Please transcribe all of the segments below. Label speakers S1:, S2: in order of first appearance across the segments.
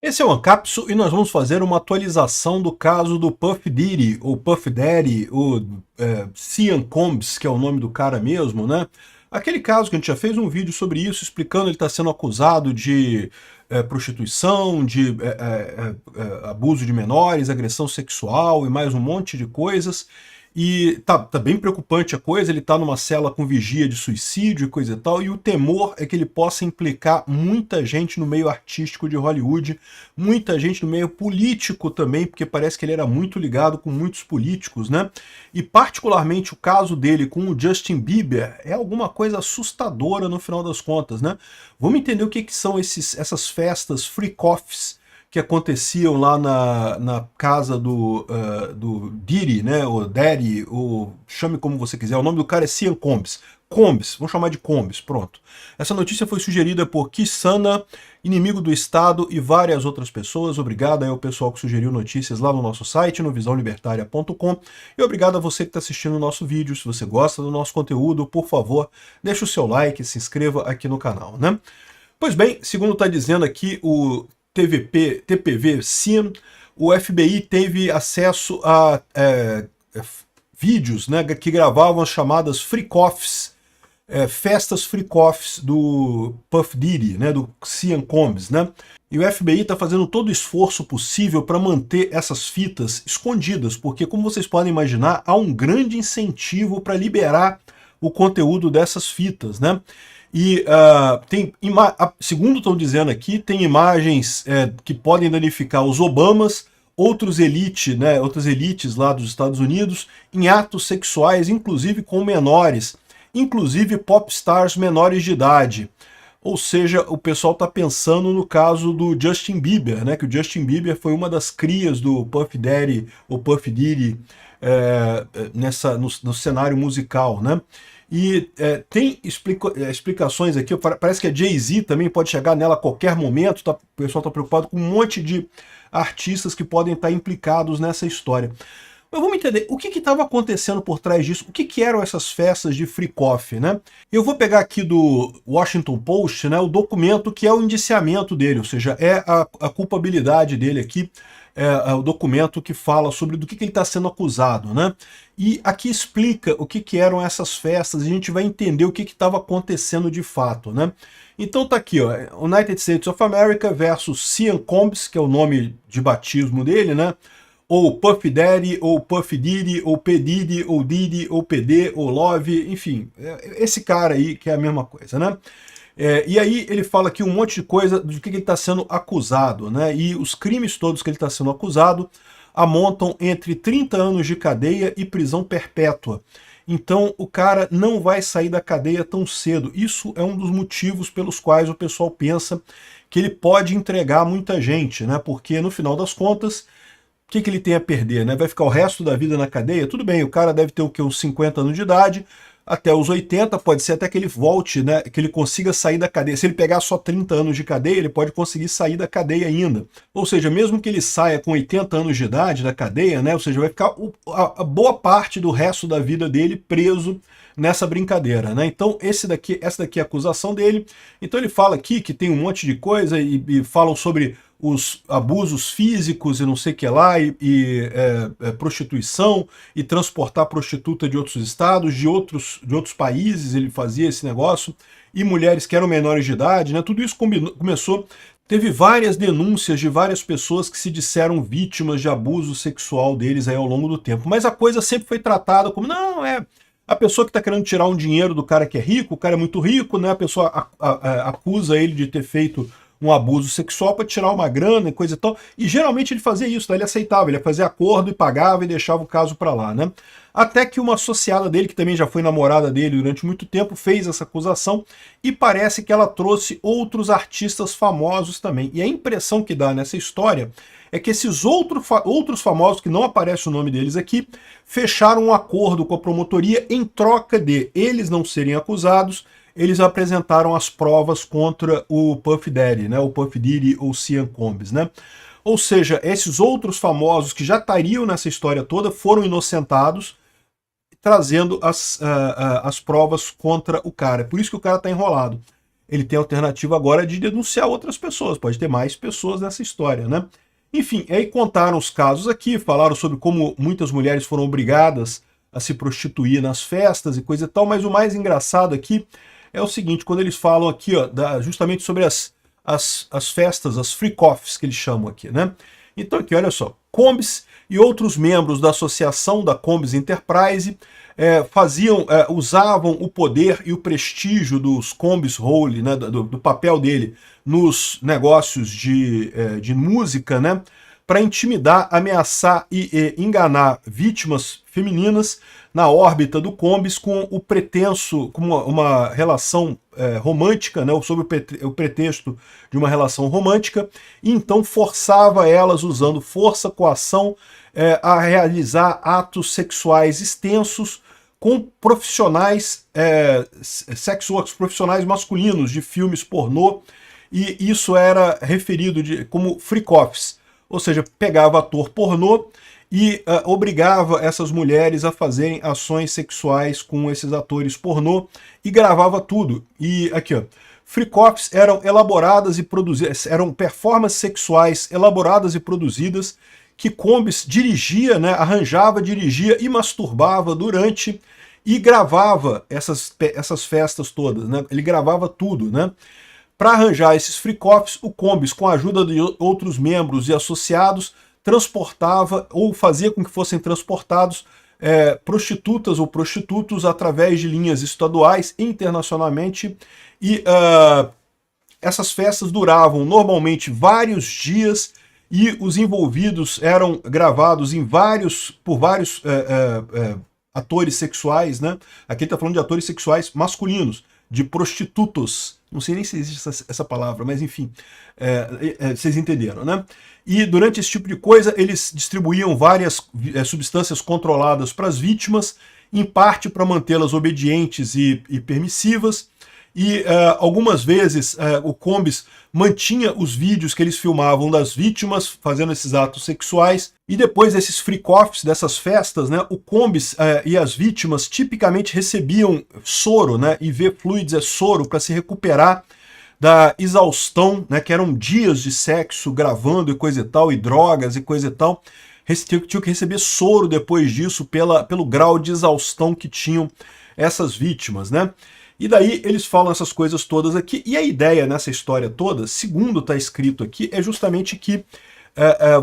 S1: Esse é o Ancapsu e nós vamos fazer uma atualização do caso do Puff Diddy, ou Puff Daddy, ou Sean Combs, que é o nome do cara mesmo, né? Aquele caso que a gente já fez um vídeo sobre isso, explicando ele está sendo acusado de prostituição, de abuso de menores, agressão sexual e mais um monte de coisas. E tá bem preocupante a coisa, ele tá numa cela com vigia de suicídio e coisa e tal, e o temor é que ele possa implicar muita gente no meio artístico de Hollywood, muita gente no meio político também, porque parece que ele era muito ligado com muitos políticos, né? E particularmente o caso dele com o Justin Bieber é alguma coisa assustadora no final das contas, né? Vamos entender o que são essas festas freak-offs que aconteciam lá na casa do Diddy, né, o Daddy, ou chame como você quiser, o nome do cara é Sean Combs. Combs, vamos chamar de Combs, pronto. Essa notícia foi sugerida por Kisana, Inimigo do Estado e várias outras pessoas. Obrigado aí ao pessoal que sugeriu notícias lá no nosso site, no visãolibertaria.com, e obrigado a você que está assistindo o nosso vídeo. Se você gosta do nosso conteúdo, por favor, deixe o seu like e se inscreva aqui no canal, né? Pois bem, segundo está dizendo aqui o TPV-SIM, o FBI teve acesso a vídeos, né, que gravavam as chamadas freak-offs, festas freak-offs do Puff Diddy, né, do Sean Combs, né? E o FBI está fazendo todo o esforço possível para manter essas fitas escondidas, porque, como vocês podem imaginar, há um grande incentivo para liberar o conteúdo dessas fitas, né? E segundo estão dizendo aqui, tem imagens que podem danificar os Obamas, outras elites lá dos Estados Unidos, em atos sexuais, inclusive com menores, inclusive popstars menores de idade. Ou seja, o pessoal está pensando no caso do Justin Bieber, né? Que o Justin Bieber foi uma das crias do Puff Daddy, ou Puff Diddy, no cenário musical, né? E tem explicações aqui, parece que a Jay-Z também pode chegar nela a qualquer momento, o pessoal está preocupado com um monte de artistas que podem estar implicados nessa história. Mas vamos entender, o que estava acontecendo por trás disso? O que eram essas festas de freak-off, né? Eu vou pegar aqui do Washington Post, né, o documento que é o indiciamento dele, ou seja, é a culpabilidade dele aqui, é o documento que fala sobre do que ele está sendo acusado, né? E aqui explica o que eram essas festas, e a gente vai entender o que estava acontecendo de fato, né? Então tá aqui, ó, United States of America versus Sean Combs, que é o nome de batismo dele, né? Ou Puff Daddy, ou Puff Diddy, ou P. Diddy, ou Diddy, ou PD, ou Love, enfim, esse cara aí que é a mesma coisa, né? E aí ele fala aqui um monte de coisa do que ele está sendo acusado, né? E os crimes todos que ele está sendo acusado amontam entre 30 anos de cadeia e prisão perpétua. Então o cara não vai sair da cadeia tão cedo. Isso é um dos motivos pelos quais o pessoal pensa que ele pode entregar muita gente, né? Porque no final das contas, o que ele tem a perder, né? Vai ficar o resto da vida na cadeia? Tudo bem, o cara deve ter o quê? Uns 50 anos de idade, até os 80, pode ser até que ele volte, né? Que ele consiga sair da cadeia. Se ele pegar só 30 anos de cadeia, ele pode conseguir sair da cadeia ainda. Ou seja, mesmo que ele saia com 80 anos de idade da cadeia, né? Ou seja, vai ficar a boa parte do resto da vida dele preso nessa brincadeira, né? Então essa daqui é a acusação dele. Então ele fala aqui que tem um monte de coisa e falam sobre os abusos físicos e não sei o que lá, prostituição, e transportar prostituta de outros estados, de outros países, ele fazia esse negócio, e mulheres que eram menores de idade, né? Tudo isso começou. Teve várias denúncias de várias pessoas que se disseram vítimas de abuso sexual deles aí ao longo do tempo, mas a coisa sempre foi tratada como, não, a pessoa que está querendo tirar um dinheiro do cara que é rico, o cara é muito rico, né? A pessoa acusa ele de ter feito um abuso sexual para tirar uma grana e coisa e tal, e geralmente ele fazia isso, tá? Ele aceitava, ele ia fazer acordo e pagava e deixava o caso para lá, né? Até que uma associada dele, que também já foi namorada dele durante muito tempo, fez essa acusação, e parece que ela trouxe outros artistas famosos também. E a impressão que dá nessa história é que esses outros famosos, que não aparece o nome deles aqui, fecharam um acordo com a promotoria em troca de eles não serem acusados. Eles apresentaram as provas contra o Puff Daddy, né, o Puff Diddy ou Sean Combs, né? Ou seja, esses outros famosos que já estariam nessa história toda foram inocentados, trazendo as provas contra o cara. Por isso que o cara está enrolado. ele tem a alternativa agora de denunciar outras pessoas, pode ter mais pessoas nessa história, né? Enfim, aí contaram os casos aqui, falaram sobre como muitas mulheres foram obrigadas a se prostituir nas festas e coisa e tal, mas o mais engraçado aqui é o seguinte, quando eles falam aqui, ó, justamente sobre as festas, as freak-offs que eles chamam aqui, né? Então aqui, olha só, Combs e outros membros da associação da Combs Enterprise usavam o poder e o prestígio dos Combs Hall, né, do papel dele nos negócios de música, né, para intimidar, ameaçar e enganar vítimas femininas na órbita do Combs com o pretenso, com uma relação romântica, né, sob o pretexto de uma relação romântica, e então forçava elas, usando força, coação, a realizar atos sexuais extensos com profissionais, sex workers, profissionais masculinos de filmes pornô, e isso era referido como freak-offs, ou seja, pegava ator pornô e obrigava essas mulheres a fazerem ações sexuais com esses atores pornô e gravava tudo. E aqui, ó, freak-offs eram elaboradas e produzidas, eram performances sexuais elaboradas e produzidas que Combs dirigia, né, arranjava, dirigia e masturbava durante e gravava essas festas todas, né? Ele gravava tudo, né? Para arranjar esses freak-offs, o Combs, com a ajuda de outros membros e associados, transportava ou fazia com que fossem transportados prostitutas ou prostitutos através de linhas estaduais internacionalmente, e essas festas duravam normalmente vários dias e os envolvidos eram gravados por vários atores sexuais, né? Aqui ele está falando de atores sexuais masculinos, de prostitutos. Não sei nem se existe essa palavra, mas enfim, vocês entenderam, né? E durante esse tipo de coisa, eles distribuíam várias substâncias controladas para as vítimas, em parte para mantê-las obedientes e permissivas, e algumas vezes o Combs mantinha os vídeos que eles filmavam das vítimas fazendo esses atos sexuais, e depois desses freak-offs, dessas festas, né, o Combs e as vítimas tipicamente recebiam soro, né, IV fluids é soro, para se recuperar da exaustão, né, que eram dias de sexo gravando e coisa e tal, e drogas e coisa e tal. Tinham que receber soro depois disso pelo grau de exaustão que tinham essas vítimas, né? E daí eles falam essas coisas todas aqui, e a ideia nessa história toda, segundo está escrito aqui, é justamente que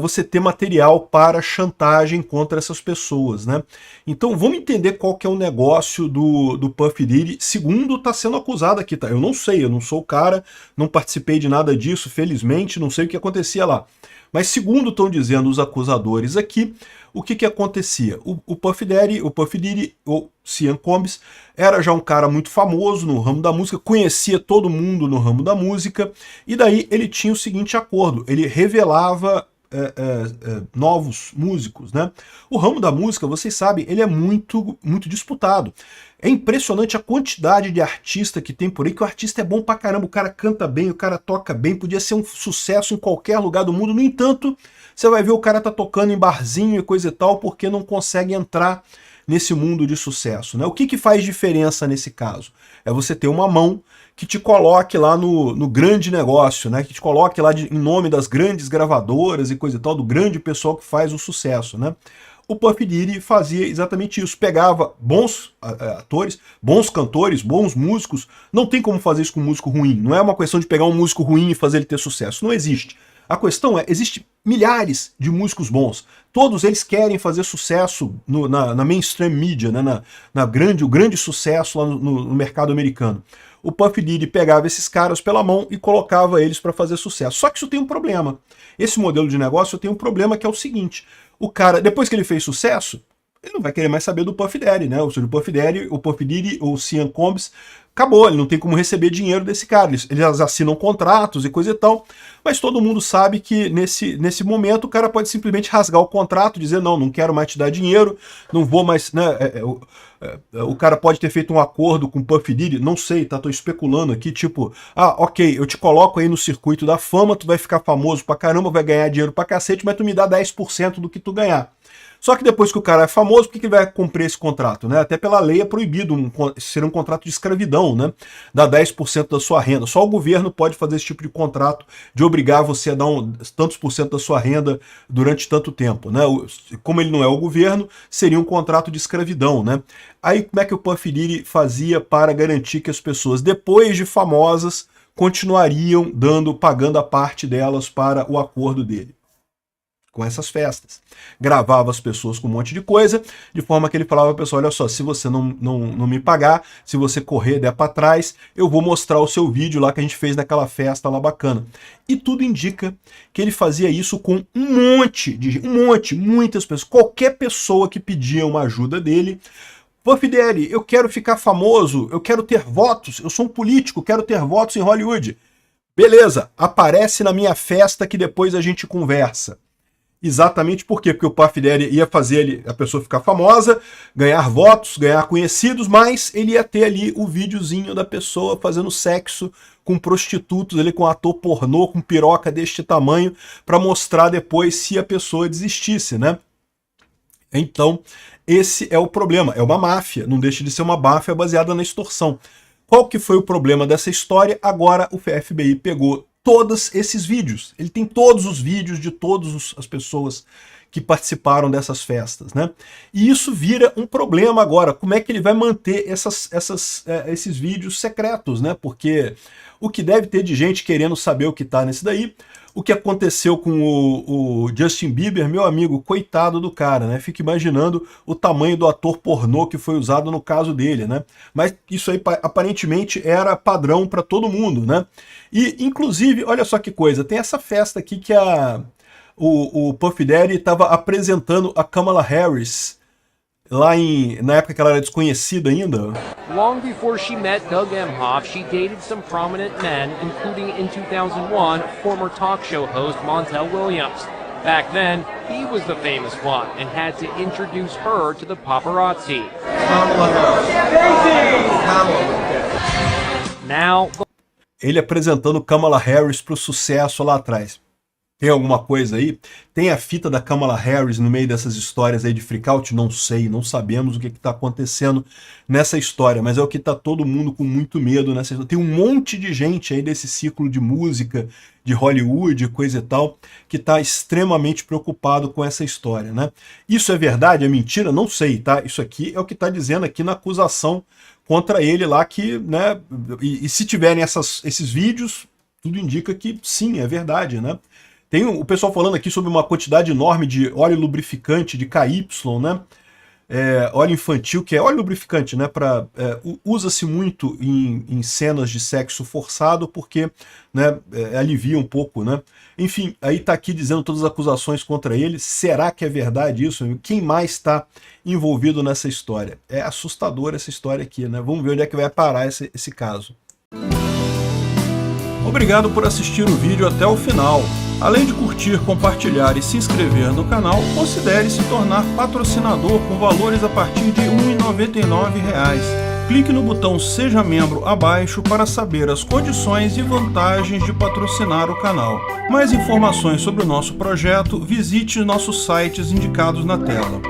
S1: você ter material para chantagem contra essas pessoas, né? Então vamos entender qual que é o negócio do Puff Daddy, segundo está sendo acusado aqui, tá? Eu não sei, eu não sou o cara, não participei de nada disso, felizmente, não sei o que acontecia lá. Mas segundo estão dizendo os acusadores aqui, o que acontecia? O Puff Daddy, ou Sean Combs, era já um cara muito famoso no ramo da música, conhecia todo mundo no ramo da música, e daí ele tinha o seguinte acordo, ele revelava novos músicos, né? O ramo da música, vocês sabem, ele é muito disputado. É impressionante a quantidade de artista que tem por aí, que o artista é bom pra caramba, o cara canta bem, o cara toca bem, podia ser um sucesso em qualquer lugar do mundo, no entanto, você vai ver o cara tá tocando em barzinho e coisa e tal, porque não consegue entrar nesse mundo de sucesso, né? O que faz diferença nesse caso? É você ter uma mão que te coloque lá no grande negócio, né? Que te coloque lá em nome das grandes gravadoras e coisa e tal, do grande pessoal que faz o sucesso, né? O Puff Daddy fazia exatamente isso, pegava bons atores, bons cantores, bons músicos, não tem como fazer isso com um músico ruim, não é uma questão de pegar um músico ruim e fazer ele ter sucesso, não existe. A questão existe milhares de músicos bons, todos eles querem fazer sucesso na mainstream media, né, o grande sucesso lá no mercado americano. O Puff Daddy pegava esses caras pela mão e colocava eles para fazer sucesso. Só que isso tem um problema. Esse modelo de negócio tem um problema que é o seguinte, o cara, depois que ele fez sucesso, ele não vai querer mais saber do Puff Daddy, né? Ou seja, o Puff Daddy ou o Sean Combs, acabou, ele não tem como receber dinheiro desse cara. Eles assinam contratos e coisa e tal, mas todo mundo sabe que nesse momento o cara pode simplesmente rasgar o contrato, dizer não quero mais te dar dinheiro, não vou mais, né? O cara pode ter feito um acordo com o Puff Daddy, não sei, tá? Tô especulando aqui, tipo, ok, eu te coloco aí no circuito da fama, tu vai ficar famoso pra caramba, vai ganhar dinheiro pra cacete, mas tu me dá 10% do que tu ganhar. Só que depois que o cara é famoso, por que ele vai cumprir esse contrato, né? Até pela lei é proibido ser um contrato de escravidão, escravidão, né? Dá 10% da sua renda. Só o governo pode fazer esse tipo de contrato de obrigar você a dar tantos por cento da sua renda durante tanto tempo, né? Como ele não é o governo, seria um contrato de escravidão, né? Aí como é que o Puff Daddy fazia para garantir que as pessoas, depois de famosas, continuariam pagando a parte delas para o acordo dele? Com essas festas. Gravava as pessoas com um monte de coisa, de forma que ele falava para a pessoa, olha só, se você não me pagar, se você correr, der para trás, eu vou mostrar o seu vídeo lá que a gente fez naquela festa lá bacana. E tudo indica que ele fazia isso com muitas pessoas. Qualquer pessoa que pedia uma ajuda dele, Puff Daddy, eu quero ficar famoso, eu quero ter votos, eu sou um político, quero ter votos em Hollywood. Beleza, aparece na minha festa que depois a gente conversa. Exatamente por quê? Porque o Puff Daddy ia fazer a pessoa ficar famosa, ganhar votos, ganhar conhecidos, mas ele ia ter ali o videozinho da pessoa fazendo sexo com prostitutos, ali, com ator pornô, com piroca deste tamanho, para mostrar depois se a pessoa desistisse, né? Então, esse é o problema. É uma máfia, não deixa de ser uma máfia baseada na extorsão. Qual que foi o problema dessa história? Agora o FBI pegou todos esses vídeos. Ele tem todos os vídeos de todas as pessoas que participaram dessas festas, né? E isso vira um problema agora. Como é que ele vai manter esses vídeos secretos, né? Porque o que deve ter de gente querendo saber o que tá nesse daí. O que aconteceu com o Justin Bieber, meu amigo, coitado do cara, né? Fico imaginando o tamanho do ator pornô que foi usado no caso dele, né? Mas isso aí aparentemente era padrão para todo mundo, né? E, inclusive, olha só que coisa, tem essa festa aqui que o Puff Daddy estava apresentando a Kamala Harris, lá na época que ela era desconhecida ainda.
S2: Long before she met Doug Emhoff, she dated some prominent men, including in 2001, former talk show host Montel Williams. Back then, he was the famous one and had to introduce her to the paparazzi. Now,
S1: ele apresentando Kamala Harris para o sucesso lá atrás. Tem alguma coisa aí? Tem a fita da Kamala Harris no meio dessas histórias aí de freakout? Não sei, não sabemos o que está acontecendo nessa história, mas é o que está todo mundo com muito medo nessa história. Tem um monte de gente aí desse ciclo de música, de Hollywood, coisa e tal, que está extremamente preocupado com essa história, né? Isso é verdade? É mentira? Não sei, tá? Isso aqui é o que está dizendo aqui na acusação contra ele lá, que, né? E se tiverem esses vídeos, tudo indica que sim, é verdade, né? Tem o pessoal falando aqui sobre uma quantidade enorme de óleo lubrificante, de KY, né? Óleo infantil, que é óleo lubrificante, né? Usa-se muito em cenas de sexo forçado, porque, né, alivia um pouco, né? Enfim, aí tá aqui dizendo todas as acusações contra ele. Será que é verdade isso? Quem mais está envolvido nessa história? É assustadora essa história aqui, né? Vamos ver onde é que vai parar esse caso. Obrigado por assistir o vídeo até o final. Além de curtir, compartilhar e se inscrever no canal, considere se tornar patrocinador com valores a partir de R$ 1,99. Clique no botão Seja Membro abaixo para saber as condições e vantagens de patrocinar o canal. Mais informações sobre o nosso projeto, visite nossos sites indicados na tela.